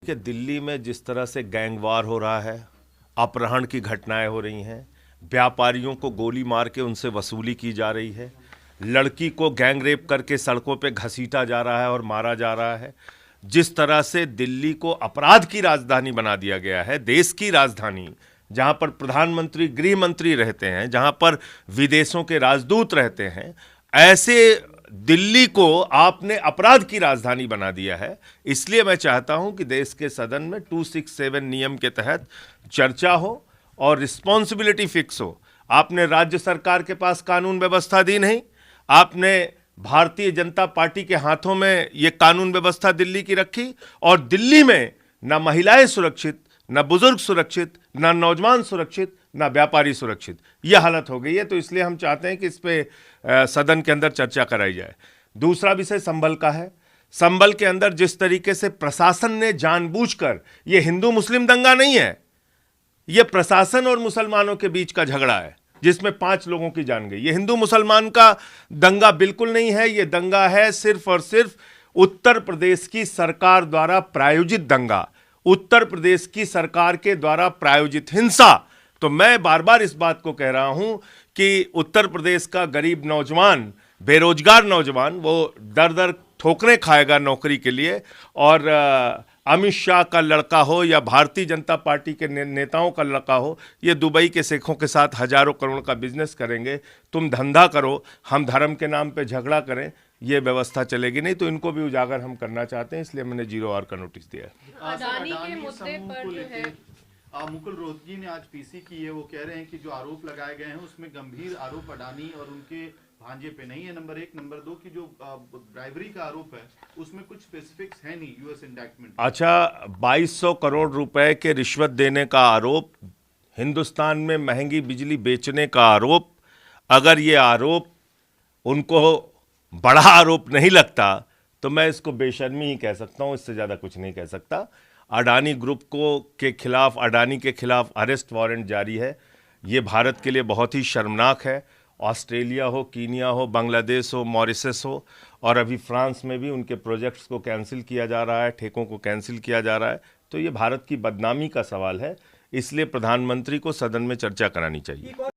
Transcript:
देखिए, दिल्ली में जिस तरह से गैंगवार हो रहा है, अपहरण की घटनाएं हो रही हैं, व्यापारियों को गोली मार के उनसे वसूली की जा रही है, लड़की को गैंग रेप करके सड़कों पे घसीटा जा रहा है और मारा जा रहा है, जिस तरह से दिल्ली को अपराध की राजधानी बना दिया गया है, देश की राजधानी, जहां पर प्रधानमंत्री, गृह मंत्री रहते हैं, जहां पर विदेशों के राजदूत रहते हैं, ऐसे दिल्ली को आपने अपराध की राजधानी बना दिया है। इसलिए मैं चाहता हूं कि देश के सदन में 267 नियम के तहत चर्चा हो और रिस्पॉन्सिबिलिटी फिक्स हो। आपने राज्य सरकार के पास कानून व्यवस्था दी नहीं, आपने भारतीय जनता पार्टी के हाथों में ये कानून व्यवस्था दिल्ली की रखी, और दिल्ली में ना महिलाएं सुरक्षित, ना बुजुर्ग सुरक्षित, ना नौजवान सुरक्षित, ना व्यापारी सुरक्षित, यह हालत हो गई है। तो इसलिए हम चाहते हैं कि इस पे सदन के अंदर चर्चा कराई जाए। दूसरा विषय संभल का है। संभल के अंदर जिस तरीके से प्रशासन ने जानबूझकर, यह हिंदू मुस्लिम दंगा नहीं है, यह प्रशासन और मुसलमानों के बीच का झगड़ा है जिसमें 5 लोगों की जान गई। यह हिंदू मुसलमान का दंगा बिल्कुल नहीं है, यह दंगा है सिर्फ और सिर्फ उत्तर प्रदेश की सरकार द्वारा प्रायोजित दंगा, उत्तर प्रदेश की सरकार के द्वारा प्रायोजित हिंसा। तो मैं बार बार इस बात को कह रहा हूं कि उत्तर प्रदेश का गरीब नौजवान, बेरोजगार नौजवान, वो दर दर ठोकरें खाएगा नौकरी के लिए, और अमित शाह का लड़का हो या भारतीय जनता पार्टी के नेताओं का लड़का हो, ये दुबई के शेखों के साथ हजारों करोड़ का बिजनेस करेंगे। तुम धंधा करो, हम धर्म के नाम पे झगड़ा करें, ये व्यवस्था चलेगी नहीं। तो इनको भी उजागर हम करना चाहते हैं, इसलिए मैंने 0 आवर का नोटिस दिया है। अडानी के मुद्दे पर जो है मुकुल रोहतगी ने आज पीसी की है, वो कह रहे हैं कि जो आरोप लगाए गए हैं उसमें गंभीर आरोप अडानी और उनके भांजे पे नहीं है, नंबर 1। नंबर 2 की जो ब्राइबरी का आरोप है उसमें कुछ स्पेसिफिक्स है नहीं यूएस इंडैक्टमेंट। अच्छा, 2200 करोड़ रुपए के रिश्वत देने का आरोप, हिंदुस्तान में महंगी बिजली बेचने का आरोप, अगर ये आरोप उनको बड़ा आरोप नहीं लगता तो मैं इसको बेशर्मी ही कह सकता हूं, इससे ज्यादा कुछ नहीं कह सकता। अडानी ग्रुप के खिलाफ, अडानी के खिलाफ अरेस्ट वारंट जारी है। ये भारत के लिए बहुत ही शर्मनाक है। ऑस्ट्रेलिया हो, कीनिया हो, बांग्लादेश हो, मॉरिशस हो, और अभी फ्रांस में भी उनके प्रोजेक्ट्स को कैंसिल किया जा रहा है, ठेकों को कैंसिल किया जा रहा है। तो ये भारत की बदनामी का सवाल है, इसलिए प्रधानमंत्री को सदन में चर्चा करानी चाहिए।